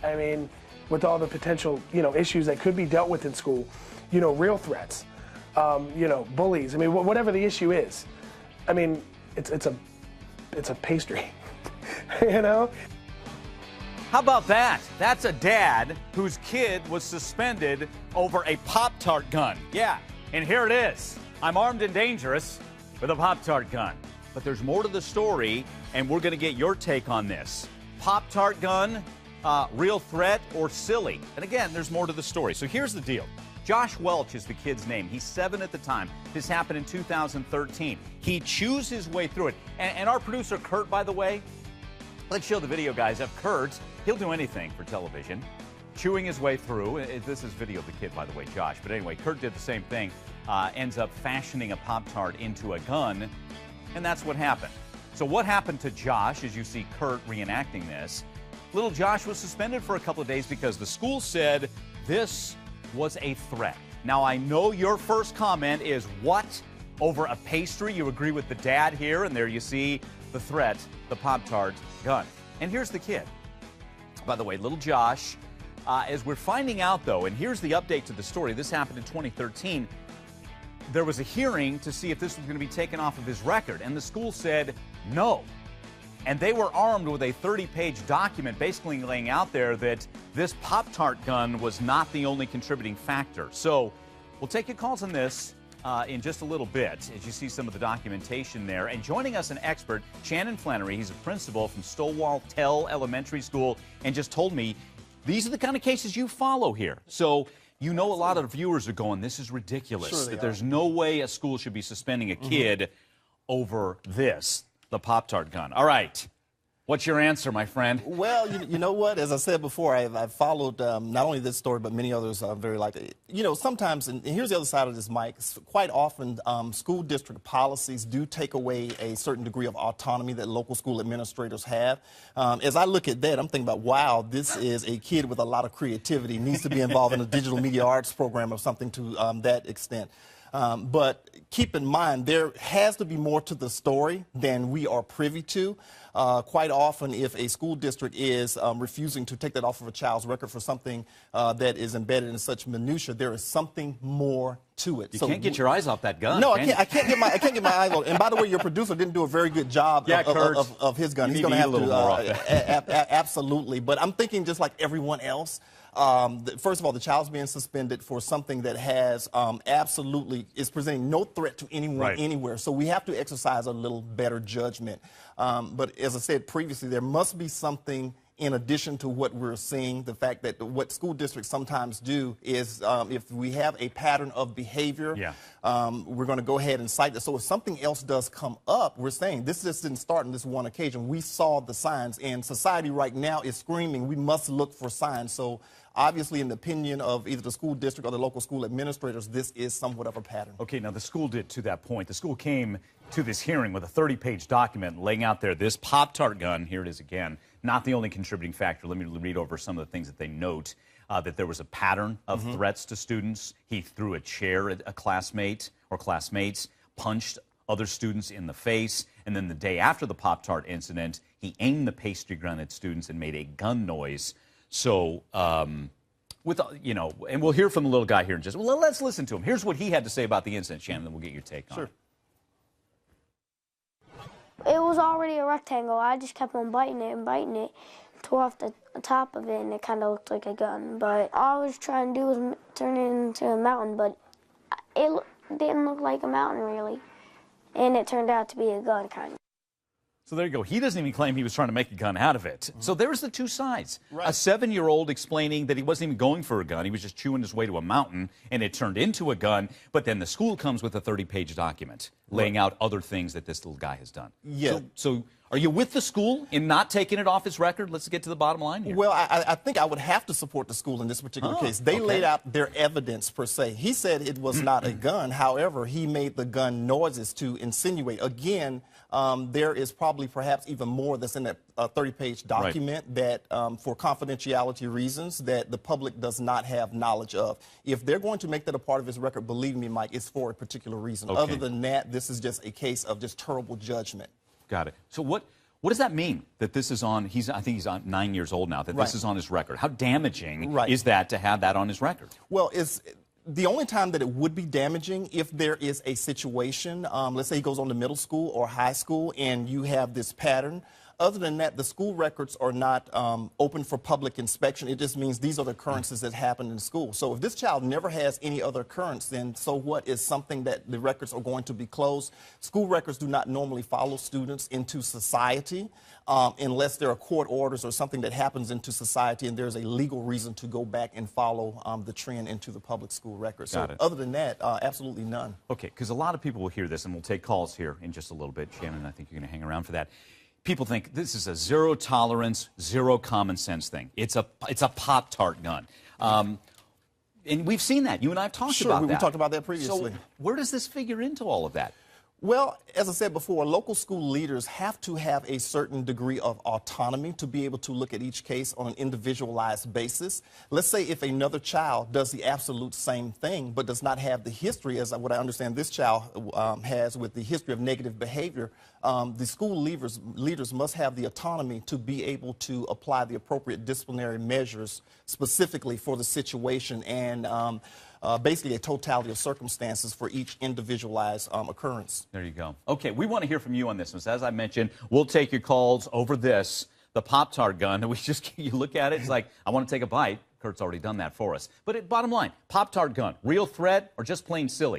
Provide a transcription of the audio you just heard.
I mean, with all the potential, issues that could be dealt with in school, real threats, bullies. I mean, whatever the issue is. I mean, it's a pastry, How about that? That's a dad whose kid was suspended over a Pop-tart gun. Yeah, and here it is. I'm armed and dangerous with a Pop-tart gun. But there's more to the story, and we're going to get your take on this. Pop-tart gun, real threat, or silly? And again, there's more to the story. So here's the deal. Josh Welch is the kid's name. He's 7 at the time. This happened in 2013. He chews his way through it. And our producer, Kurt, by the way, let's show the video, guys, of Kurt. He'll do anything for television. Chewing his way through. This is video of the kid, by the way, Josh. But anyway, Kurt did the same thing. Ends up fashioning a Pop-tart into a gun. And that's what happened. So what happened to Josh, as you see Kurt reenacting this? Little Josh was suspended for a couple of days because the school said this was a threat. Now, I know your first comment is, what? Over a pastry? You agree with the dad here, and there you see the threat, the Pop-tart gun. And here's the kid. By the way, little Josh, as we're finding out, though, and here's the update to the story. This happened in 2013. There was a hearing to see if this was going to be taken off of his record, and the school said no. And they were armed with a 30-page document basically laying out there that this Pop-tart gun was not the only contributing factor. So we'll take your calls on this in just a little bit as you see some of the documentation there. And joining us, an expert, Shannon Flannery. He's a principal from Stowell Elementary School, and just told me these are the kind of cases you follow here. So a lot of viewers are going, this is ridiculous, sure that there's no way a school should be suspending a kid over this, the Pop-tart gun. All right. What's your answer, my friend? Well, you know what? As I said before, I've followed not only this story, but many others very like it. Sometimes, and here's the other side of this, Mike, quite often school district policies do take away a certain degree of autonomy that local school administrators have. As I look at that, I'm thinking about, wow, this is a kid with a lot of creativity, needs to be involved in a digital media arts program or something to that extent. But keep in mind, there has to be more to the story than we are privy to. Quite often, if a school district is refusing to take that off of a child's record for something that is embedded in such minutia, there is something more to it. You can't get your eyes off that gun. No, I can't get my eyes on it. And by the way, your producer didn't do a very good job of his gun. He's going to have to absolutely. But I'm thinking just like everyone else. First of all, the child's being suspended for something that has absolutely is presenting no threat to anyone anywhere. So we have to exercise a little better judgment. But as I said previously, there must be something in addition to what we're seeing. The fact that what school districts sometimes do is if we have a pattern of behavior, we're going to go ahead and cite it. So if something else does come up, we're saying this just didn't start on this one occasion. We saw the signs, and society right now is screaming, we must look for signs. So obviously, in the opinion of either the school district or the local school administrators, this is somewhat of a pattern. Okay, now the school did to that point. The school came to this hearing with a 30-page document laying out there this Pop-tart gun, here it is again, not the only contributing factor. Let me read over some of the things that they note. That there was a pattern of threats to students. He threw a chair at a classmate or classmates, punched other students in the face, and then the day after the Pop-tart incident, he aimed the pastry gun at students and made a gun noise. So, and we'll hear from the little guy here in just, well, let's listen to him. Here's what he had to say about the incident, Shannon, then we'll get your take on it. It was already a rectangle. I just kept on biting it, tore off the top of it, and it kind of looked like a gun. But all I was trying to do was turn it into a mountain, but it didn't look like a mountain, really. And it turned out to be a gun, kind of. So there you go. He doesn't even claim he was trying to make a gun out of it. So there's the two sides. A 7-year-old explaining that he wasn't even going for a gun. He was just chewing his way to a mountain, and it turned into a gun. But then the school comes with a 30-page document laying out other things that this little guy has done. Yeah. So are you with the school in not taking it off his record? Let's get to the bottom line here. Well, I think I would have to support the school in this particular case. They laid out their evidence, per se. He said it was not a gun. However, he made the gun noises to insinuate. Again, there is probably perhaps even more that's in that 30-page document that, for confidentiality reasons, that the public does not have knowledge of. If they're going to make that a part of his record, believe me, Mike, it's for a particular reason. Other than that, this is just a case of just terrible judgment. Got it. So what What does that mean that this is on, I think he's on 9 years old now, that this is on his record? How damaging is that to have that on his record? Well, it's the only time that it would be damaging if there is a situation, let's say he goes on to middle school or high school and you have this pattern. Other than that, the school records are not open for public inspection. It just means these are the occurrences that happen in school. So if this child never has any other occurrence, then so what is something that the records are going to be closed? School records do not normally follow students into society unless there are court orders or something that happens into society and there's a legal reason to go back and follow the trend into the public school records. So other than that, absolutely none. Okay, because a lot of people will hear this, and we'll take calls here in just a little bit. Shannon, I think you're going to hang around for that. People think this is a zero tolerance, zero common sense thing. It's a Pop-tart gun. And we've seen that. You and I have talked about that. We talked about that previously. So where does this figure into all of that? Well, as I said before, local school leaders have to have a certain degree of autonomy to be able to look at each case on an individualized basis. Let's say if another child does the absolute same thing but does not have the history, as what I understand this child has with the history of negative behavior, the school leaders must have the autonomy to be able to apply the appropriate disciplinary measures specifically for the situation and basically a totality of circumstances for each individualized occurrence. There you go. Okay, we want to hear from you on this one. So as I mentioned, we'll take your calls over this, the Pop-tart gun. You look at it, it's like, I want to take a bite. Kurt's already done that for us. But bottom line, Pop-tart gun, real threat or just plain silly?